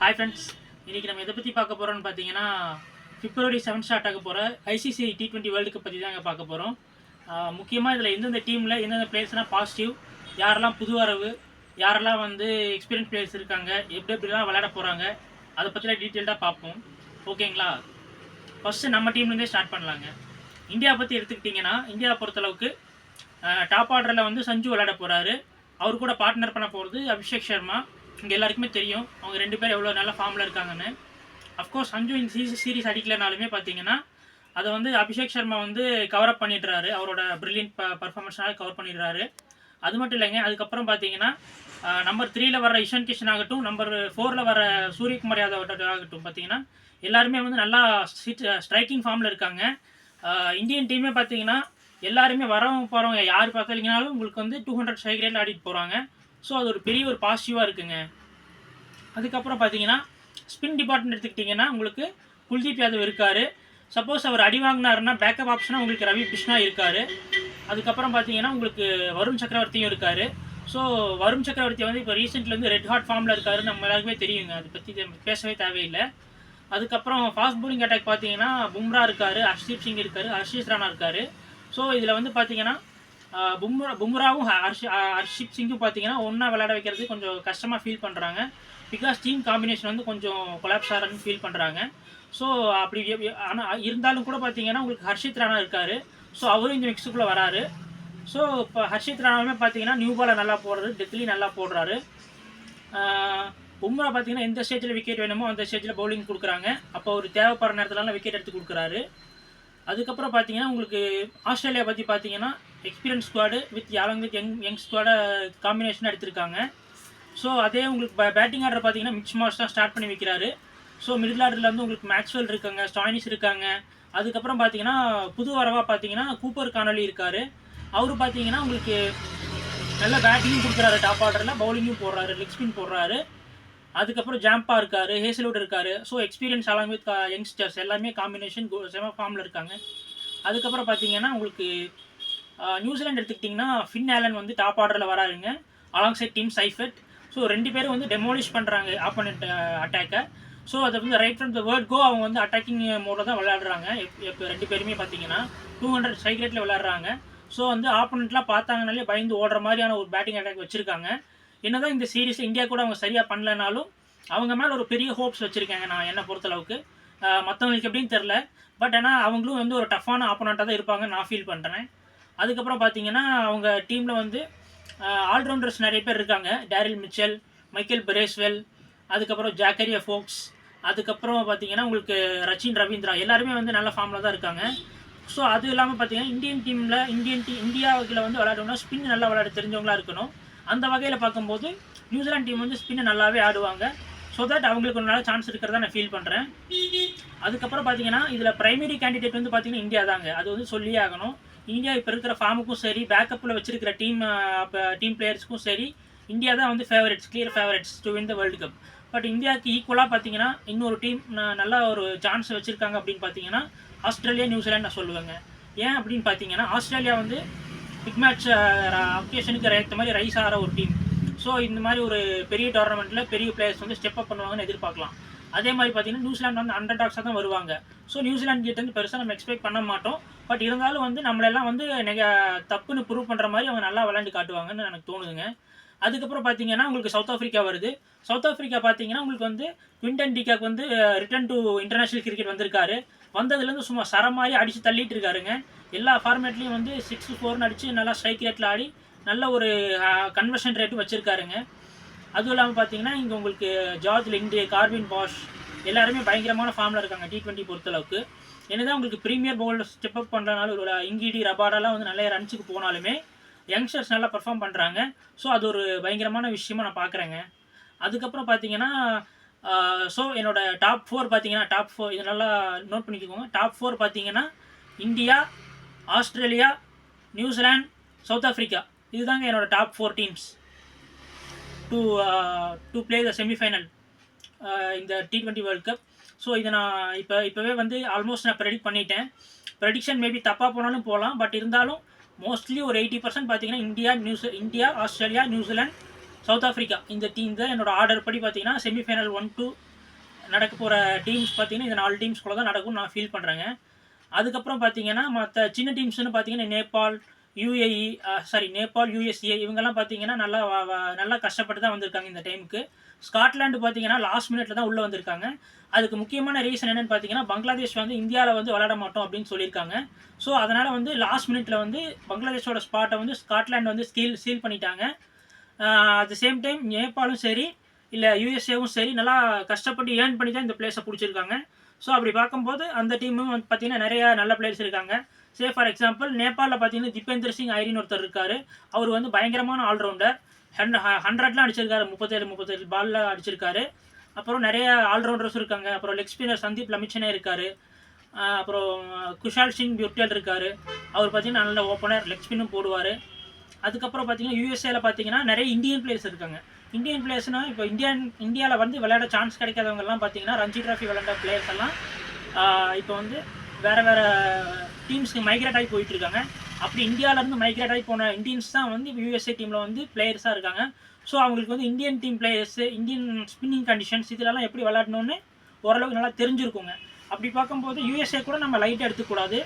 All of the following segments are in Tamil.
ஹாய் ஃப்ரெண்ட்ஸ், இன்றைக்கி நம்ம எதை பற்றி பார்க்க போகிறோம்னு பார்த்தீங்கன்னா February 7 ஸ்டார்ட் ஆக போகிற ஐசிசி T20 வேர்ல்டு கப் பற்றி தாங்க பார்க்க போகிறோம். முக்கியமாக இதில் எந்தெந்த டீமில் எந்தெந்த பிளேயர்ஸ்னால் பாசிட்டிவ், யாரெல்லாம் புது வரவு, யாரெல்லாம் வந்து எக்ஸ்பீரியன்ஸ் பிளேயர்ஸ் இருக்காங்க, எப்படிலாம் விளையாட போகிறாங்க, அதை பற்றிலாம் டீட்டெயில்டாக பார்ப்போம். ஓகேங்களா? ஃபஸ்ட்டு நம்ம டீம்லேருந்தே ஸ்டார்ட் பண்ணலாங்க. இந்தியா பற்றி எடுத்துக்கிட்டிங்கன்னா, இந்தியாவை பொறுத்தளவுக்கு டாப் ஆர்டரில் வந்து சஞ்சு விளையாட போகிறாரு. அவர் கூட பார்ட்னர் பண்ண போகிறது அபிஷேக் சர்மா. இங்கே எல்லாருக்குமே தெரியும் அவங்க ரெண்டு பேரும் எவ்வளோ நல்ல ஃபார்மில் இருக்காங்கன்னு. அஃப்கோர்ஸ் சஞ்சு இந்த சீரிஸ் அடிக்கலனாலுமே பார்த்தீங்கன்னா அதை வந்து அபிஷேக் சர்மா வந்து கவரப் பண்ணிடுறாரு. அவரோட ப்ரில்லியன்ட் பர்ஃபார்மன்ஸ்னால கவர் பண்ணிடுறாரு. அது மட்டும் இல்லைங்க, அதுக்கப்புறம் பார்த்தீங்கன்னா நம்பர் 3ல் வர இஷான் கிஷன் ஆகட்டும், நம்பர் 4ல் வர சூரியகுமார் யாதவ் ஆகட்டும், பார்த்தீங்கன்னா எல்லாருமே வந்து நல்லா ஸ்ட்ரைக்கிங் ஃபார்மில் இருக்காங்க. இந்தியன் டீமே பார்த்தீங்கன்னா எல்லாருமே வரவங்க போகிறவங்க யார் பார்த்தீங்கன்னாலும் உங்களுக்கு வந்து 200 ஸ்ட்ரைக் ரேட்டில் ஆடிட்டு போகிறாங்க. ஸோ அது ஒரு பெரிய ஒரு பாசிட்டிவாக இருக்குங்க. அதுக்கப்புறம் பார்த்தீங்கன்னா ஸ்பின் டிபார்ட்மெண்ட் எடுத்துக்கிட்டிங்கன்னா உங்களுக்கு குல்தீப் யாதவ் இருக்கார். சப்போஸ் அவர் அடி வாங்கினாருன்னா பேக்கப் ஆப்ஷனாக உங்களுக்கு ரவி பிஷ்ணா இருக்கார். அதுக்கப்புறம் பார்த்தீங்கன்னா உங்களுக்கு வருண் சக்கரவர்த்தியும் இருக்கார். ஸோ வருண் சக்கரவர்த்தி வந்து இப்போ ரீசெண்ட்டில் வந்து ரெட் ஹாட் ஃபார்மில் இருக்காரு, நம்ம எல்லாருக்குமே தெரியுங்க, அதை பற்றி பேசவே தேவையில்லை. அதுக்கப்புறம் ஃபாஸ்ட் பவுலிங் அட்டாக் பார்த்தீங்கன்னா பும்ரா இருக்கார், ஹர்ஷ்தீப் சிங் இருக்கார், ஹர்ஷீத் ராணா இருக்கார். ஸோ இதில் வந்து பார்த்தீங்கன்னா பும்ராவும் ஹர்ஷீப் சிங்கும் பார்த்தீங்கன்னா ஒன்றா விளையாட வைக்கிறது கொஞ்சம் கஷ்டமாக ஃபீல் பண்ணுறாங்க. பிகாஸ் டீம் காம்பினேஷன் வந்து கொஞ்சம் கொலாப்ஸ் ஆகிறன்னு ஃபீல் பண்ணுறாங்க. ஸோ அப்படி ஆனால் இருந்தாலும் கூட பார்த்தீங்கன்னா உங்களுக்கு ஹர்ஷித் ராணா இருக்கார். ஸோ அவரும் இந்த மிக்ஸுக்குள்ளே வராரு. ஸோ இப்போ ஹர்ஷித் ராணாவுமே பார்த்தீங்கன்னா நியூ பாலை நல்லா போடுறது, டெத்லி நல்லா போடுறாரு. பும்ரா பார்த்தீங்கன்னா எந்த ஸ்டேஜில் விக்கெட் வேணுமோ அந்த ஸ்டேஜில் பவுலிங் கொடுக்குறாங்க. அப்போ ஒரு தேவைப்படுற நேரத்துலலாம் விக்கெட் எடுத்து கொடுக்குறாரு. அதுக்கப்புறம் பார்த்தீங்கன்னா உங்களுக்கு ஆஸ்திரேலியா பற்றி பார்த்தீங்கன்னா எக்ஸ்பீரியன்ஸ் ஸ்குவாடு வித் யங் ஸ்குவாடை காம்பினேஷன் எடுத்திருக்காங்க. ஸோ அதே உங்களுக்கு பேட்டிங் ஆர்டர் பார்த்தீங்கன்னா மிச் மார்ஷ் தான் ஸ்டார்ட் பண்ணி வைக்கிறாரு. ஸோ மிடில் ஆர்டரில் வந்து உங்களுக்கு மேக்ஸ்வெல் இருக்காங்க, ஸ்டாயினிஸ் இருக்காங்க. அதுக்கப்புறம் பார்த்தீங்கன்னா புது வரவாக பார்த்தீங்கன்னா கூப்பர் கானலி இருக்கார். அவர் பார்த்தீங்கன்னா உங்களுக்கு நல்ல பேட்டிங்கும் கொடுக்குறாரு, டாப் ஆர்டரில் பவுலிங்கும் போடுறாரு, லெக் ஸ்பின் போடுறாரு. அதுக்கப்புறம் ஜாம்பா இருக்கார், ஹேசல்வுட் இருக்கார். So experience along with youngsters எல்லாமே காம்பினேஷன் செம ஃபார்மில் இருக்காங்க. அதுக்கப்புறம் பார்த்தீங்கன்னா உங்களுக்கு நியூசிலாந்து எடுத்துக்கிட்டிங்கன்னா ஃபின் ஆலன் வந்து டாப் ஆர்டரில் வராருங்க, அலாங் சைட் டீம் சைஃபெட். ஸோ ரெண்டு பேரும் வந்து டெமோலிஷ் பண்ணுறாங்க ஆப்போனண்ட் அட்டாக்கை. ஸோ அதை வந்து right from the word go அவங்க வந்து அட்டாக்கிங் மோடில் தான் விளையாடுறாங்க. இப்போ ரெண்டு பேருமே பார்த்தீங்கன்னா 200 ஸ்ட்ரைக் ரேட்டில் விளையாடுறாங்க. ஸோ வந்து ஆப்போனண்ட்லாம் பார்த்தாங்கனாலே பயந்து ஓடுற மாதிரியான ஒரு பேட்டிங் அட்டாக் வச்சுருக்காங்க. என்னதான் இந்த சீரீஸ் இந்தியா கூட அவங்க சரியாக பண்ணலனாலும் அவங்க மேலே ஒரு பெரிய ஹோப்ஸ் வச்சுருக்காங்க நான் என்னை பொறுத்தளவுக்கு. மற்றவங்களுக்கு எப்படின்னு தெரில, பட் ஆனால் அவங்களும் வந்து ஒரு டஃப்பான ஆப்போனண்ட்டாக தான் இருப்பாங்கன்னு நான் ஃபீல் பண்ணுறேன். அதுக்கப்புறம் பார்த்தீங்கன்னா அவங்க டீமில் வந்து ஆல்ரவுண்டர்ஸ் நிறைய பேர் இருக்காங்க. டேரில் மிச்சல், மைக்கேல் பிரேஸ்வெல், அதுக்கப்புறம் ஜாக்கரியா ஃபோக்ஸ், அதுக்கப்புறம் பார்த்தீங்கன்னா உங்களுக்கு ரச்சின் ரவீந்திரா எல்லாருமே வந்து நல்ல ஃபார்மில் தான் இருக்காங்க. ஸோ அது இல்லாமல் பார்த்தீங்கன்னா இந்தியன் டீமில் இந்தியாவில் வந்து விளையாடணும்னா ஸ்பின் நல்லா விளையாட தெரிஞ்சவங்களாக இருக்கணும். அந்த வகையில் பார்க்கும்போது நியூசிலாந்து டீம் வந்து ஸ்பின்னை நல்லாவே ஆடுவாங்க. ஸோ தட் அவங்களுக்கு ஒரு நல்ல சான்ஸ் இருக்கிறதா நான் ஃபீல் பண்ணுறேன். அதுக்கப்புறம் பார்த்தீங்கன்னா இதில் ப்ரைமரி கேண்டிடேட் வந்து பார்த்தீங்கன்னா இந்தியா தாங்க, அது வந்து சொல்லியே ஆகணும். இந்தியா இப்போ இருக்கிற ஃபார்முக்கும் சரி, பேக்கப்பில் வச்சிருக்கிற டீம் பிளேயர்ஸ்க்கும் சரி, இந்தியா தான் வந்து clear favourites to win the world cup. But இந்தியாவுக்கு ஈக்குவலாக பார்த்தீங்கன்னா இன்னொரு டீம் நல்லா ஒரு சான்ஸ் வச்சுருக்காங்க அப்படின்னு பார்த்தீங்கன்னா ஆஸ்திரேலியா, நியூசிலாந்து நான் சொல்லுவேங்க. ஏன் அப்படின்னு பார்த்தீங்கன்னா ஆஸ்திரேலியா வந்து பிக் மேட்ச் அக்கேஷனுக்கு ஏற்ற மாதிரி ரைஸ் ஆகிற ஒரு டீம். ஸோ இந்த மாதிரி ஒரு பெரிய டோர்னமெண்ட்டில் பெரிய பிளேயர்ஸ் வந்து ஸ்டெப் அப் பண்ணுவாங்கன்னு எதிர்பார்க்கலாம். அதே மாதிரி பார்த்தீங்கன்னா நியூசிலாந்து வந்து அண்டர் டாக்ஸாக தான் வருவாங்க. ஸோ நியூசிலாந்து கிட்ட வந்து பெருசாக நம்ம எக்ஸ்பெக்ட் பண்ண மாட்டோம். பட் இருந்தாலும் வந்து நம்மளெல்லாம் வந்து தப்புன்னு ப்ரூவ் பண்ணுற மாதிரி அவங்க நல்லா விளையாண்டு காட்டுவாங்கன்னு எனக்கு தோணுதுங்க. அதுக்கப்புறம் பார்த்தீங்கன்னா உங்களுக்கு சவுத் ஆஃப்ரிக்கா வருது. சவுத் ஆஃப்ரிக்கா பார்த்தீங்கன்னா உங்களுக்கு வந்து குவிண்டன் டிகாக் வந்து ரிட்டர்ன் டு இன்டர்நேஷ்னல் கிரிக்கெட் வந்திருக்காரு. வந்ததுலேருந்து சும்மா மாதிரி அடித்து தள்ளிட்டு இருக்காருங்க. எல்லா ஃபார்மேட்லேயும் வந்து 6-4 அடித்து நல்லா ஸ்ட்ரைக் ரேட்டில் ஆடி நல்ல ஒரு கன்வர்ஷன் ரேட்டும் வச்சுருக்காருங்க. அதுவும் இல்லாமல் பார்த்தீங்கன்னா இங்கே உங்களுக்கு ஜார்ஜ் லிண்டு, கார்வின் பாஷ் எல்லாருமே பயங்கரமான ஃபார்மில் இருக்காங்க T20 பொறுத்தளவுக்கு. என்னதான் உங்களுக்கு ப்ரீமியர் பவுலர் ஸ்டெப் அப் பண்ணுறதுனால ஒரு இங்கிடி ரபாடாலாம் வந்து நிறைய ரன்ஸுக்கு போனாலுமே யங்ஸ்டர்ஸ் நல்லா பர்ஃபார்ம் பண்ணுறாங்க. ஸோ அது ஒரு பயங்கரமான விஷயமா நான் பார்க்குறேங்க. அதுக்கப்புறம் பார்த்தீங்கன்னா ஸோ என்னோட டாப் 4 பார்த்தீங்கன்னா டாப் 4 இது நல்லா நோட் பண்ணிக்கோங்க. டாப் 4 பார்த்தீங்கன்னா India, Australia, New Zealand, south Africa. இதுதாங்க என்னோட top 4 teams to play the semi-final இந்த T20 வேர்ல்ட் கப். ஸோ இதை நான் இப்போவே வந்து ஆல்மோஸ்ட் நான் ப்ரெடிக்ட் பண்ணிட்டேன். ப்ரெடிக்ஷன் மேபி தப்பாக போனாலும் போகலாம், பட் இருந்தாலும் மோஸ்ட்லி ஒரு 80% பார்த்தீங்கன்னா India, Australia, New Zealand, south Africa இந்த டீம் தான் என்னோட ஆர்டர் படி பார்த்தீங்கன்னா செமிஃபைனல் 1 to நடக்க போகிற டீம்ஸ் பார்த்தீங்கன்னா இந்த 4 டீம்ஸ்குள்ள தான் நடக்கும்னு நான் ஃபீல் பண்ணுறேங்க. அதுக்கப்புறம் பார்த்தீங்கன்னா மற்ற சின்ன டீம்ஸ்னு பார்த்தீங்கன்னா நேபாள், யுஏஇ நேபாள், யுஎஸ்ஏ இவங்கெல்லாம் பார்த்தீங்கன்னா நல்லா கஷ்டப்பட்டு தான் வந்திருக்காங்க இந்த டைமுக்கு. ஸ்காட்லாண்டு பார்த்தீங்கன்னா லாஸ்ட் மினிட்ல தான் உள்ளே வந்திருக்காங்க. அதுக்கு முக்கியமான ரீசன் என்னென்னு பார்த்தீங்கன்னா பங்களாதேஷ் வந்து இந்தியாவில் வந்து விளையாட மாட்டோம் அப்படின்னு சொல்லியிருக்காங்க. ஸோ அதனால் வந்து லாஸ்ட் மினிட்ல வந்து பங்களாதேஷோட ஸ்பாட்டை வந்து ஸ்காட்லாண்டு வந்து சீல் பண்ணிட்டாங்க. அட் த சேம் டைம் நேபாளும் சரி இல்லை யூஎஸ்ஏவும் சரி நல்லா கஷ்டப்பட்டு ஏர்ன் பண்ணி தான் இந்த பிளேஸை பிடிச்சிருக்காங்க. ஸோ அப்படி பார்க்கும்போது அந்த டீமும் வந்து பார்த்தீங்கன்னா நிறையா நல்ல பிளேயர்ஸ் இருக்காங்க. ஃபார் எக்ஸாம்பிள் நேபாளில் பார்த்தீங்கன்னா தீபேந்தர் சிங் ஐரின்னு ஒருத்தர் இருக்கார். அவர் வந்து பயங்கரமான ஆல்ரவுண்டர். 100லாம் அடிச்சிருக்காரு, 37 பாலில் அடிச்சிருக்காரு. அப்புறம் நிறைய ஆல்ரவுண்டர்ஸும் இருக்காங்க. அப்புறம் லெக் ஸ்பின்னர் சந்தீப் லமிச்சனே இருக்கார். அப்புறம் குஷால் சிங் பியூட்டியல் இருக்கார். அவர் பார்த்தீங்கன்னா நல்ல ஓப்பனர், லெக் ஸ்பின்னும் போடுவார். அதுக்கப்புறம் பார்த்தீங்கன்னா யூஎஸ்ஏல பார்த்தீங்கன்னா நிறைய இந்தியன் பிளேயர்ஸ் இருக்காங்க. இந்தியன் பிளேயர்ஸ்னால் இப்போ இந்தியாவில் வந்து விளையாட சான்ஸ் கிடைக்காதவங்கெல்லாம் பார்த்தீங்கன்னா ரஞ்சி ட்ராஃபி விளையாண்ட பிளேயர்ஸ் எல்லாம் இப்போ வந்து வேறு டீம்ஸ்க்கு மைக்ரேட் ஆகி போயிட்டுருக்காங்க. அப்படி இந்தியாவிலேருந்து மைக்ரேட் ஆகி போன இந்தியன்ஸ் தான் வந்து யூஎஸ்ஏ டீமில் வந்து பிளேயர்ஸாக இருக்காங்க. ஸோ அவங்களுக்கு வந்து Indian team players, Indian spinning conditions இதிலெல்லாம் எப்படி விளையாடணும்னு ஓரளவுக்கு நல்லா தெரிஞ்சிருக்குங்க. அப்படி பார்க்கும்போது யூஎஸ்ஏ கூட நம்ம லைட்டாக எடுத்துக்கூடாது.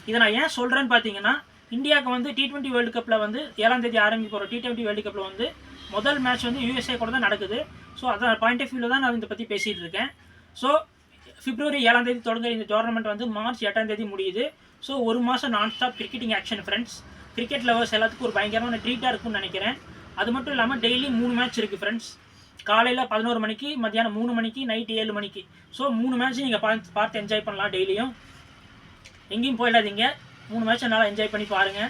இதை நான் ஏன் சொல்கிறேன்னு பார்த்தீங்கன்னா இந்தியாவுக்கு வந்து T20 வேர்ல்டு கப்பில் வந்து 7ஆம் தேதி ஆரம்பிக்க போகிற T20 வேர்ல்டு கப்பில் வந்து முதல் மேட்ச் வந்து யூஎஸ்ஏ கூட தான் நடக்குது. ஸோ அதன் பாயிண்ட் ஆஃப் வியூவில் தான் நான் இதை பற்றி பேசிகிட்டு இருக்கேன். ஸோ பிப்ரவரி 7ஆம் தேதி தொடங்குற இந்த டோர்னமெண்ட் வந்து மார்ச் 8ஆம் தேதி முடியுது. ஸோ ஒரு மாதம் நான் stop cricketing action friends. Cricket lovers எல்லாத்துக்கும் ஒரு பயங்கரமான ட்ரீட்டாக இருக்கும்னு நினைக்கிறேன். அது மட்டும் இல்லாமல் டெய்லி 3 மேட்ச் இருக்குது ஃப்ரெண்ட்ஸ். காலையில் 11 மணிக்கு, மத்தியானம் 3 மணிக்கு, நைட்டு 7 மணிக்கு. ஸோ 3 மேட்ச் நீங்கள் பார்த்து என்ஜாய் பண்ணலாம். டெய்லியும் எங்கேயும் போயிடாதீங்க. 3 மேட்ச் நல்லா என்ஜாய் பண்ணி பாருங்கள்.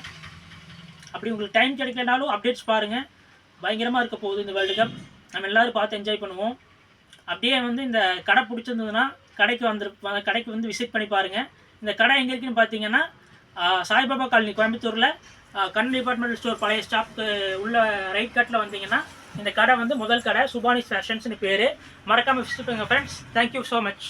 அப்படி உங்களுக்கு டைம் கிடைக்கலனாலும் அப்டேட்ஸ் பாருங்கள். பயங்கரமாக இருக்க போகுது இந்த வேர்ல்டு கப். நம்ம எல்லோரும் பார்த்து என்ஜாய் பண்ணுவோம். அப்படியே வந்து இந்த கடை பிடிச்சிருந்ததுன்னா கடைக்கு வந்து விசிட் பண்ணி பாருங்கள். இந்த கடை எங்கே இருக்குன்னு பார்த்தீங்கன்னா சாய்பாபா காலனி கோயம்புத்தூரில் கண் டிபார்ட்மெண்டல் ஸ்டோர் பழைய ஸ்டாப்க்கு உள்ள ரைட் கட்டில் வந்தீங்கன்னா இந்த கடை வந்து முதல் கடை சுபானிஸ் ஃபேஷன்ஸ்னு பேர். மறக்காமல் விசிட் பண்ணுங்கள் ஃப்ரெண்ட்ஸ். Thank you so much.